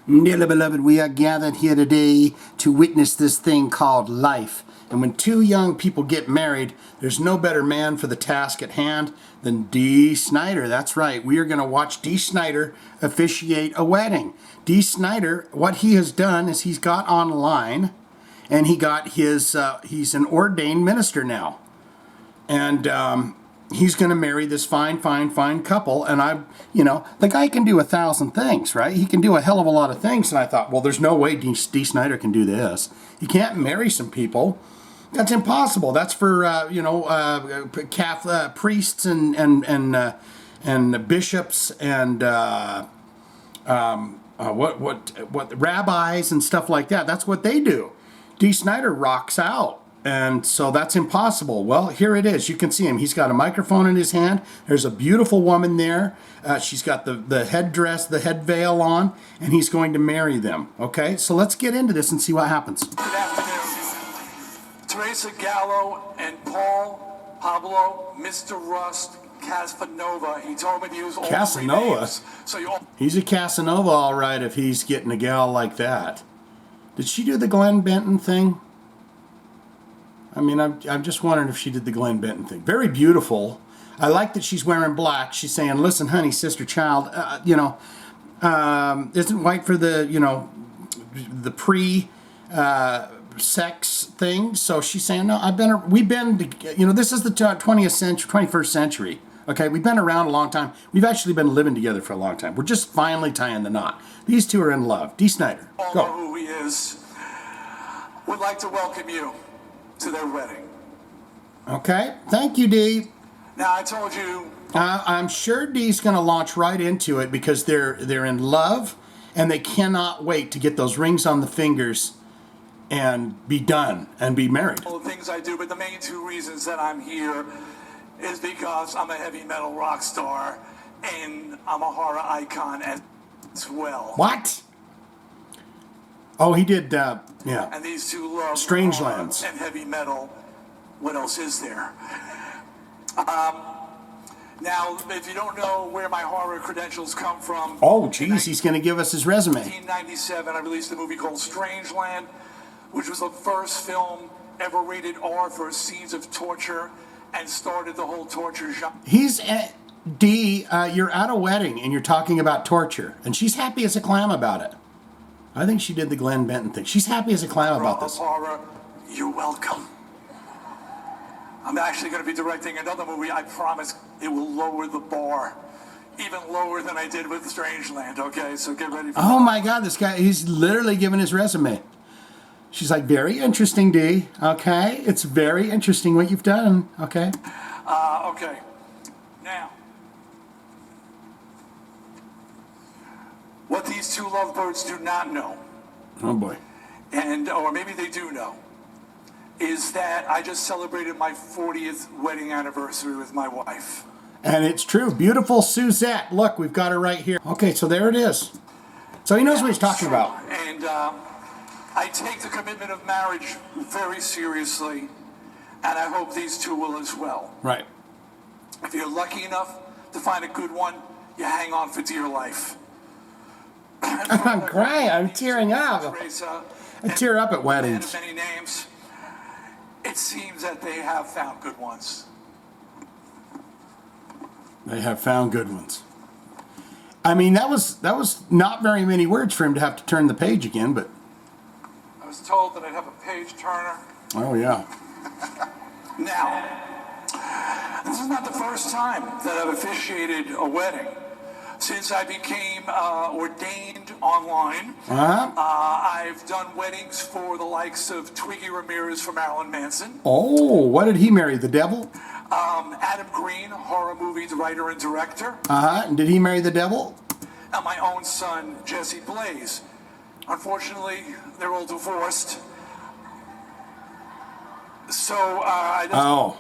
Dearly beloved, we are gathered here today to witness this thing called life. And when two young people get married, there's no better man for the task at hand than Dee Snider. That's right. We are going to watch Dee Snider officiate a wedding. Dee Snider, what he has done is he's got online and he got his, he's an ordained minister now. And he's going to marry this fine couple. And the guy can do 1,000 things, right? He can do a hell of a lot of things. And I thought, well, there's no way Dee Snider can do this. He can't marry some people. That's impossible. That's for Catholic priests and bishops and what rabbis and stuff like that. That's what they do. Dee Snider rocks out. And so that's impossible. Well, here it is. You can see him. He's got a microphone in his hand. There's a beautiful woman there. She's got the headdress, the head veil on, and he's going to marry them. Okay, so let's get into this and see what happens. Good afternoon. Teresa Gallo and Pablo, Mr. Rust, Casanova. He told me to use all Casanova? three names. So he's a Casanova, all right, if he's getting a gal like that. Did she do the Glenn Benton thing? I mean, I'm just wondering if she did the Glenn Benton thing. Very beautiful. I like that she's wearing black. She's saying, listen, honey, sister, child, isn't white for the, the pre-sex thing. So she's saying, no, we've been, this is the 21st century. Okay, we've been around a long time. We've actually been living together for a long time. We're just finally tying the knot. These two are in love. Dee Snider, all go. know who he is. Would like to welcome you to their wedding. Okay, thank you, Dee. Now, I told you... I'm sure Dee's going to launch right into it because they're in love and they cannot wait to get those rings on the fingers and be done and be married. All the things I do, but the main two reasons that I'm here is because I'm a heavy metal rock star and I'm a horror icon as well. What? Oh, he did, yeah. And these two love Strangelands and heavy metal. What else is there? Now, if you don't know where my horror credentials come from... Oh, geez, he's going to give us his resume. In 1997, I released a movie called Strangeland, which was the first film ever rated R for scenes of torture and started the whole torture genre. Dee, you're at a wedding and you're talking about torture, and she's happy as a clam about it. I think she did the Glenn Benton thing. She's happy as a clam about this. Horror, you're welcome. I'm actually going to be directing another movie. I promise it will lower the bar, even lower than I did with Strangeland. Okay, so get ready for Oh that. my God, this guy, he's literally giving his resume. She's like, very interesting, Dee. Okay, it's very interesting what you've done. Okay. Okay. Now, what these two lovebirds do not know, Oh boy. or maybe they do know, is that I just celebrated my 40th wedding anniversary with my wife. And it's true. Beautiful Suzette. Look, we've got her right here. Okay, so there it is. So he knows what he's talking about. And I take the commitment of marriage very seriously, and I hope these two will as well. Right. If you're lucky enough to find a good one, you hang on for dear life. I'm crying. I'm tearing up. Teresa, I tear up at and weddings. many names. It seems that they have found good ones. They have found good ones. I mean, that was not very many words for him to have to turn the page again, but... I was told that I'd have a page turner. Oh, yeah. Now, this is not the first time that I've officiated a wedding. Since I became ordained online, I've done weddings for the likes of Twiggy Ramirez from Marilyn Manson. Oh, what did he marry? The devil? Adam Green, horror movie writer and director. And did he marry the devil? And my own son, Jesse Blaze. Unfortunately, they're all divorced. So, Oh.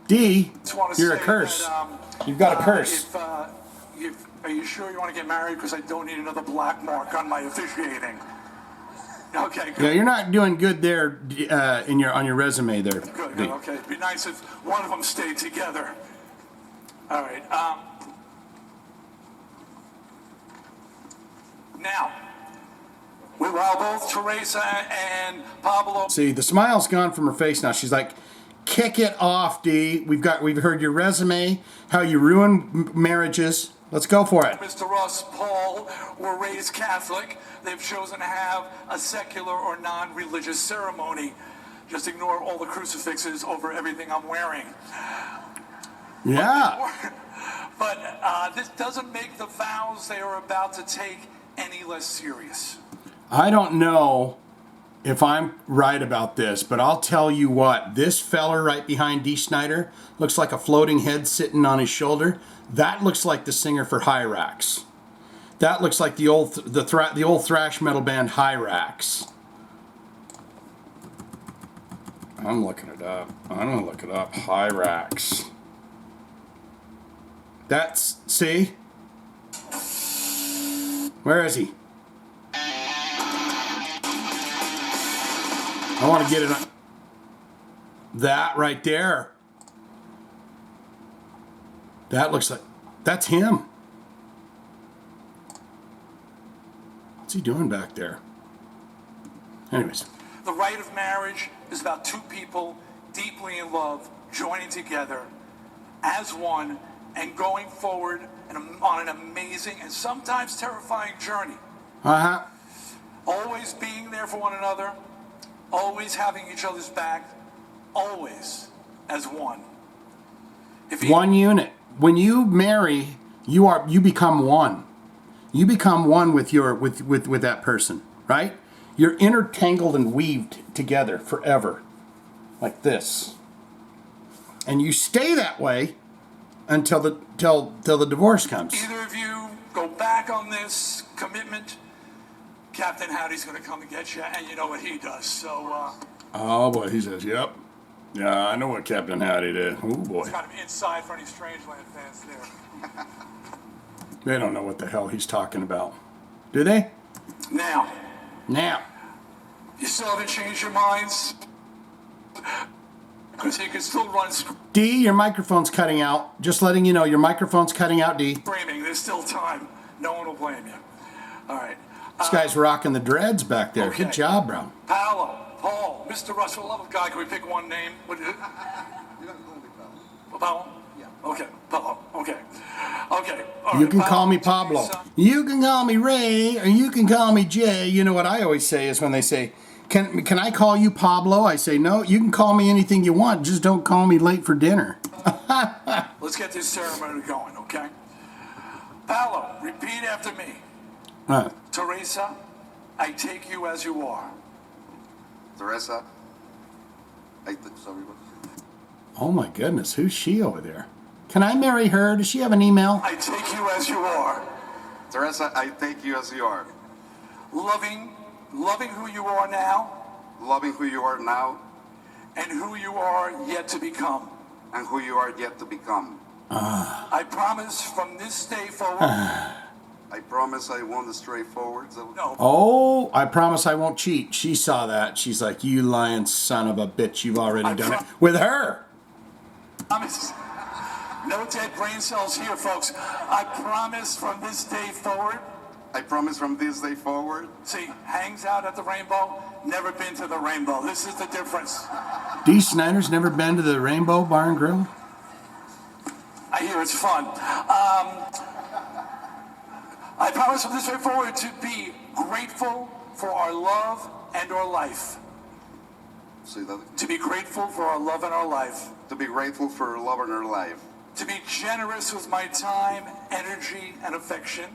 Dee, just want to you're a say curse. that, You've got a curse. Are you sure you want to get married? Because I don't need another black mark on my officiating. Okay, good. Yeah, you're not doing good there on your resume there. Good, Dee. okay. It'd be nice if one of them stayed together. All right. Now, while both Teresa and Pablo... See, the smile's gone from her face now. She's like, kick it off, Dee. We've heard your resume, how you ruin marriages. Let's go for it. Mr. Ross, Paul were raised Catholic. They've chosen to have a secular or non-religious ceremony. Just ignore all the crucifixes over everything I'm wearing. Yeah. But this doesn't make the vows they are about to take any less serious. I don't know if I'm right about this, but I'll tell you what. This feller right behind Dee Snider looks like a floating head sitting on his shoulder. That looks like the singer for Hyrax. That looks like the old thrash metal band Hyrax. I'm looking it up. I'm gonna look it up. Hyrax. That's, see? Where is he? I want to get it on. That right there. That looks like, that's him. What's he doing back there? Anyways. The rite of marriage is about two people deeply in love, joining together as one and going forward on an amazing and sometimes terrifying journey. Uh-huh. Always being there for one another, always having each other's back, always as one. One unit. When you marry, you become one. You become one with that person, right? You're intertangled and weaved together forever, like this, and you stay that way until the divorce comes. Either of you go back on this commitment, Captain Howdy's going to come and get you, and you know what he does. So. Oh boy, he says, "Yep, yeah, I know what Captain Howdy did." Oh boy. It's kind of inside for any Strangeland fans there. They don't know what the hell he's talking about, do they? Now. You still haven't changed your minds? Because he can still run Dee, your microphone's cutting out. Just letting you know, your microphone's cutting out, Dee. screaming. There's still time. No one will blame you. All right. This guy's rocking the dreads back there. Okay. Good job, bro. Paolo, Paul, Mr. Russell, love of God. Can we pick one name? What is it? Paolo? Yeah. Okay. Paolo. Okay. Okay. All You right. can call me Paolo, Pablo. Teresa. You can call me Ray, or you can call me Jay. You know what I always say is when they say, can I call you Pablo? I say, no, you can call me anything you want. Just don't call me late for dinner. Let's get this ceremony going, okay? Paolo, repeat after me. Teresa, I take you as you are. Teresa, sorry, what? Oh my goodness, who's she over there? Can I marry her? Does she have an email? I take you as you are. Teresa, I take you as you are. Loving who you are now. Loving who you are now. And who you are yet to become. And who you are yet to become. I promise from this day forward. I promise I won't stray forward. No. Oh, I promise I won't cheat. She saw that. She's like, you lying son of a bitch. You've already done it with her. Promise. No dead brain cells here, folks. I promise from this day forward. I promise from this day forward. See, hangs out at the Rainbow, never been to the Rainbow. This is the difference. Dee Snider's never been to the Rainbow Bar and Grill? I hear it's fun. I promise from this day forward to be grateful for our love and our life. See that? To be grateful for our love and our life. To be grateful for love in our life. To be generous with my time, energy, and affection.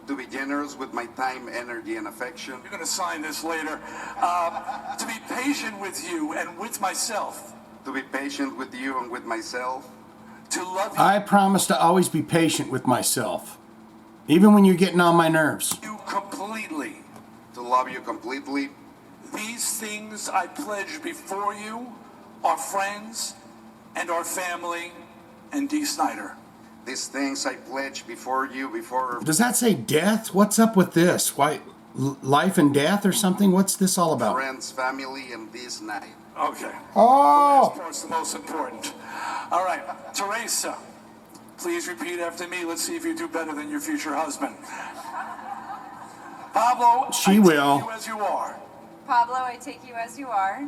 To be generous with my time, energy, and affection. You're going to sign this later. To be patient with you and with myself. To be patient with you and with myself. To love you. I promise to always be patient with myself, even when you're getting on my nerves. You completely. To love you completely. These things I pledge before you, our friends, and our family, and Dee Snider. These things I pledge before you, before... Does that say death? What's up with this? Why, life and death or something? What's this all about? Friends, family, and this night. Okay. Oh! The last part's the most important. All right, Teresa, please repeat after me. Let's see if you do better than your future husband. Pablo, She I will. take you as you are. Pablo, I take you as you are,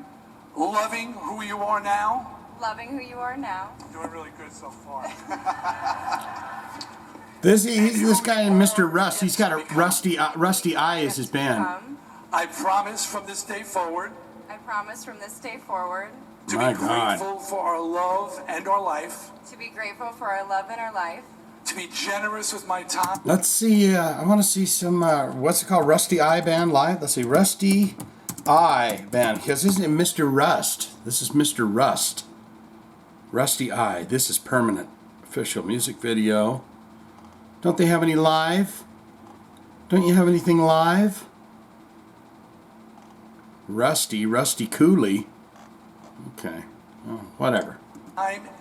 Loving who you are now. loving who you are now. Doing really good so far. This guy, Mr. Rust. He's got a rusty eye as his band. Come. I promise from this day forward I promise from this day forward to My be God. grateful for our love and our life, to be grateful for our love and our life, to be generous with my time, Let's see. I want to see some. What's it called? Rusty Eye Band live. Let's see. Rusty Eye Band. Because isn't it Mr. Rust? This is Mr. Rust. Rusty Eye. This is permanent. Official music video. Don't they have any live? Don't you have anything live? Rusty Cooley. Okay. Oh, whatever.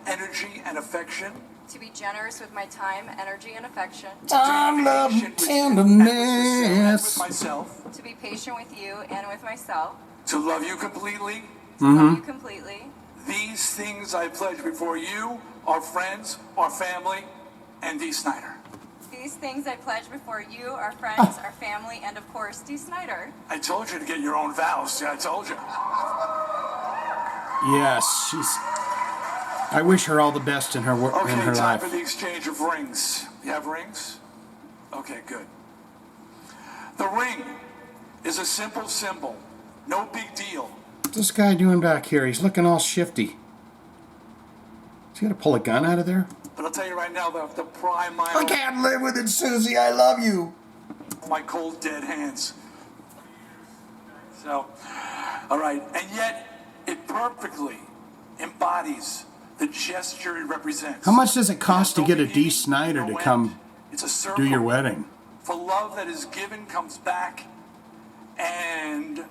energy, and affection. to be generous with my time, energy, and affection, I love Patient with tenderness. myself. to be patient with you and with myself, To love you completely. to love you completely. These things I pledge before you, our friends, our family, and Dee Snider. These things I pledge before you, our friends, our family, and of course, Dee Snider. I told you to get your own vows. Yeah, I told you. Yes, she's. I wish her all the best in her work Okay, in her time life. for the exchange of rings. You have rings? Okay, good. The ring is a simple symbol. No big deal. What's this guy doing back here? He's looking all shifty. Is he gonna pull a gun out of there? But I'll tell you right now, the prime line I can't live with it, Susie. I love you. of my cold, dead hands. So, all right. And yet, it perfectly embodies the gesture it represents. How much does it cost to No get a beginning, Dee Snider no to end. come It's a do your circle. wedding? For love that is given comes back, and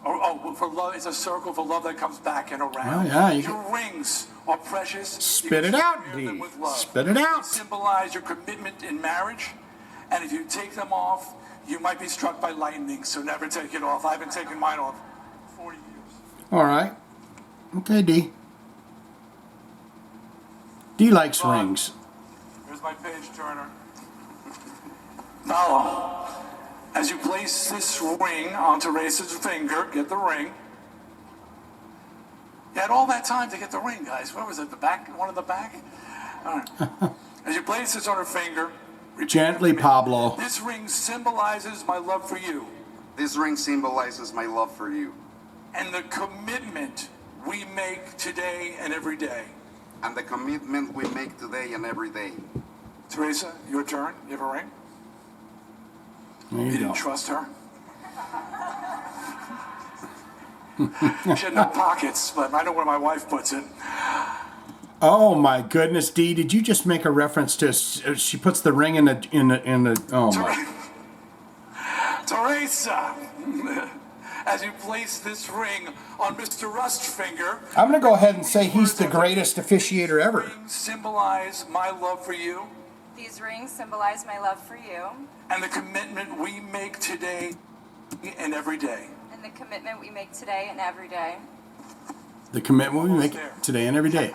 for love, it's a circle for love that comes back and around. Oh, yeah, you Your rings are precious. Spit You it can out, wear them Dee. with love. Spit it They out. symbolize your commitment in marriage, and if you take them off, you might be struck by lightning. So never take it off. I've been taking mine off 40 years. All right. Okay, Dee. Dee likes rings. Here's my page turner. Pablo, as you place this ring on Teresa's finger, get the ring. You had all that time to get the ring, guys. What was it, the back? One in the back? All right. As you place this on her finger, repeat Gently, after me. Pablo. This ring symbolizes my love for you This ring symbolizes my love for you and the commitment we make today and every day. and the commitment we make today and every day. Teresa, your turn. You have a ring? There You you didn't go. trust her? She had no pockets, but I know where my wife puts it. Oh my goodness, Dee! Did you just make a reference to? She puts the ring in the. Oh my! Teresa, as you place this ring on Mr. Rust's finger, I'm gonna go ahead and say he's the greatest officiator ever. rings symbolize my love for you These rings symbolize my love for you and the commitment we make today and every day. and the commitment we make today and every day. The commitment we make today and every day.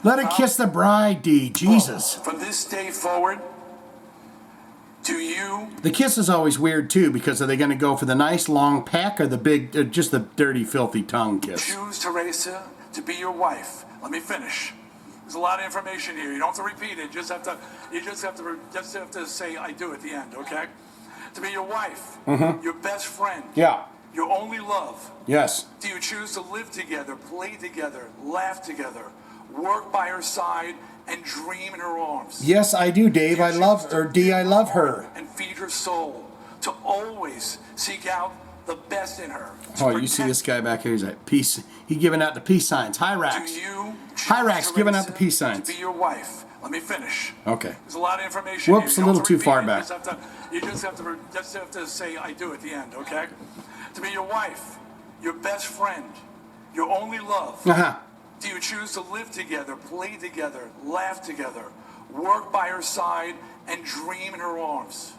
Let it kiss the bride, Dee. Jesus. From this day forward, do you The kiss is always weird too, because are they going to go for the nice long peck or the big, just the dirty, filthy tongue kiss? choose Teresa to be your wife? Let me finish. There's a lot of information here. You don't have to repeat it. You just have to say "I do" at the end. Okay? To be your wife, your best friend, Yeah. your only love. Yes. Do you choose to live together, play together, laugh together, work by her side, and dream in her arms? Yes, I do, Dave. I love her. Dee, I love her. And feed her soul. To always seek out the best in her. To Oh, you see protect- this guy back here? He's like peace. He giving out the peace signs. Do Hyrax. you Hyrax giving out the Teresa, peace signs. To be your wife. Let me finish. Okay. There's a lot of information Whoops, here. a You little don't too repeat far it. back. You just have to say "I do" at the end. Okay? To be your wife, your best friend, your only love. Uh-huh. Do you choose to live together, play together, laugh together, work by her side, and dream in her arms?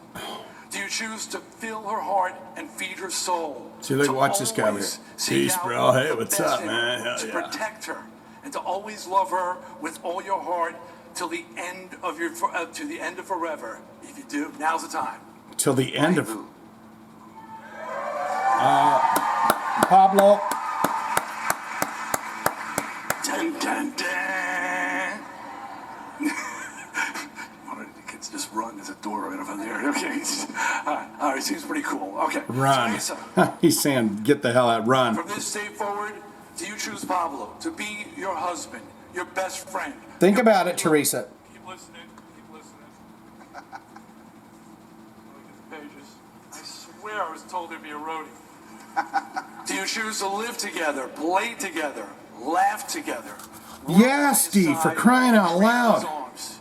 Do you choose to fill her heart and feed her soul? See, look, To watch this guy over always here. seek Peace, out bro. Hey, the what's best up, in her, man? Hell to yeah. protect her and to always love her with all your heart till the end of to the end of forever. If you do, now's the time. Till the end I of do. Pablo. Dun, dun, dun. One of the kids just run. There's a door right over there. Okay. All right. Seems pretty cool. Okay. Run. Teresa, He's saying, get the hell out, run. from this day forward, do you choose Pablo to be your husband, your best friend? Think about it, Teresa. Keep listening. Keep listening. Let me get the pages. I swear I was told there'd be a roadie. Do you choose to live together, play together, laugh together? work Yes, by his Dee, for side, crying out dream in his loud. arms?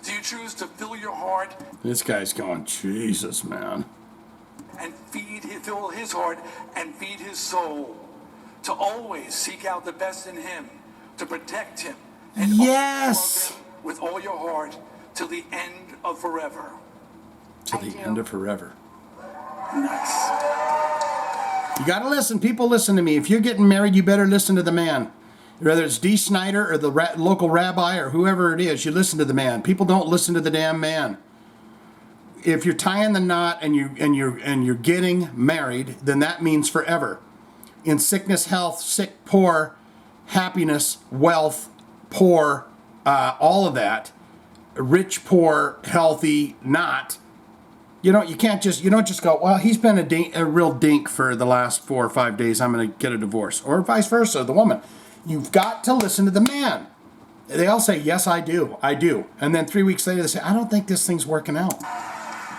Do you choose to fill your heart This guy's going, Jesus, man. and fill his heart and feed his soul? To always seek out the best in him, to protect him, and always Yes. love him with all your heart till the end of forever. To the end of forever. Nice. You got to listen. People, listen to me. If you're getting married, you better listen to the man. Whether it's Dee Snider or the local rabbi or whoever it is, you listen to the man. People don't listen to the damn man. If you're tying the knot and you're getting married, then that means forever. In sickness, health, sick, poor, happiness, wealth, poor, all of that, rich, poor, healthy, not. You don't just go, well, he's been a real dink for the last 4 or 5 days, I'm going to get a divorce. Or vice versa, the woman. You've got to listen to the man. They all say, yes, I do. And then 3 weeks later, they say, I don't think this thing's working out.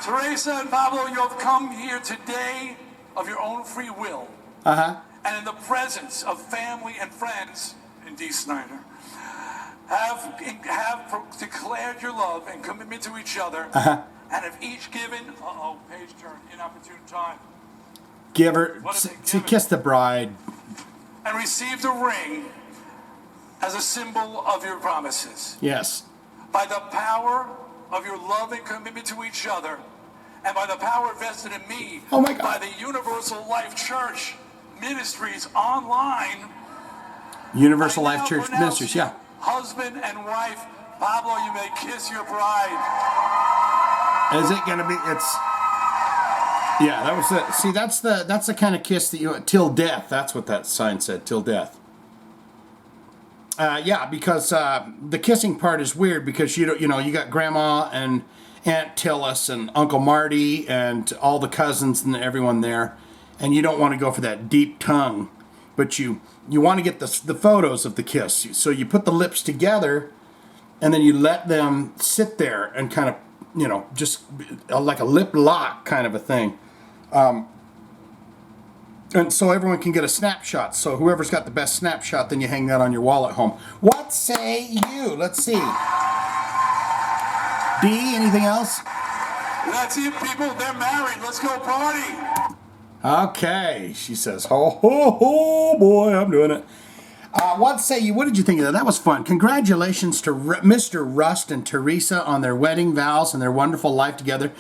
Teresa and Pablo, you have come here today of your own free will. And in the presence of family and friends, in Dee Snider, have declared your love and commitment to each other, and have each given, page turn, inopportune time, Give her, What have they to given? kiss the bride. and received a ring as a symbol of your promises. Yes. By the power of your love and commitment to each other, and by the power vested in me, Oh my God. by the Universal Life Church Ministries online, Universal I Life now Church pronounce Ministries, you yeah. husband and wife. Pablo, you may kiss your bride. Is it going to be, yeah, that was it. See, that's the kind of kiss that you, till death, that's what that sign said, till death. Yeah, because the kissing part is weird because you got Grandma and Aunt Tillis and Uncle Marty and all the cousins and everyone there, and you don't want to go for that deep tongue, but you want to get the photos of the kiss. So you put the lips together, and then you let them sit there and kind of, just like a lip lock kind of a thing. And so everyone can get a snapshot. So whoever's got the best snapshot, then you hang that on your wall at home. What say you? Let's see. Dee, anything else? That's it, people. They're married. Let's go party. Okay, she says. Oh boy, I'm doing it. What say you? What did you think of that? That was fun. Congratulations to Mr. Rust and Teresa on their wedding vows and their wonderful life together.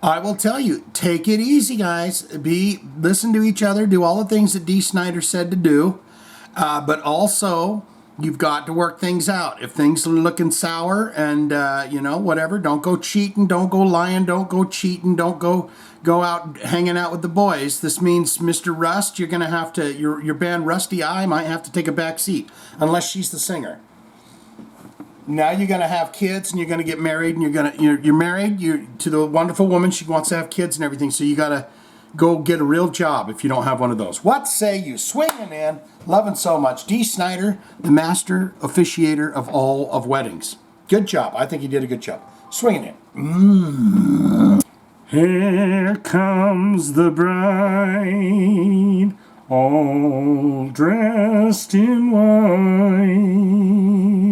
I will tell you, take it easy, guys. Listen to each other. Do all the things that Dee Snider said to do. But also, you've got to work things out. If things are looking sour and, whatever, don't go cheating, don't go lying, don't go cheating, don't go out hanging out with the boys. This means, Mr. Rust, you're going to have to, your band Rusty Eye might have to take a back seat, unless she's the singer. Now you're going to have kids and you're going to get married and you're married to the wonderful woman. She wants to have kids and everything. So you got to go get a real job if you don't have one of those. What say you? Swinging in, loving so much. Dee Snider, the master officiator of all of weddings. Good job. I think you did a good job. Swinging in. Here comes the bride, all dressed in white.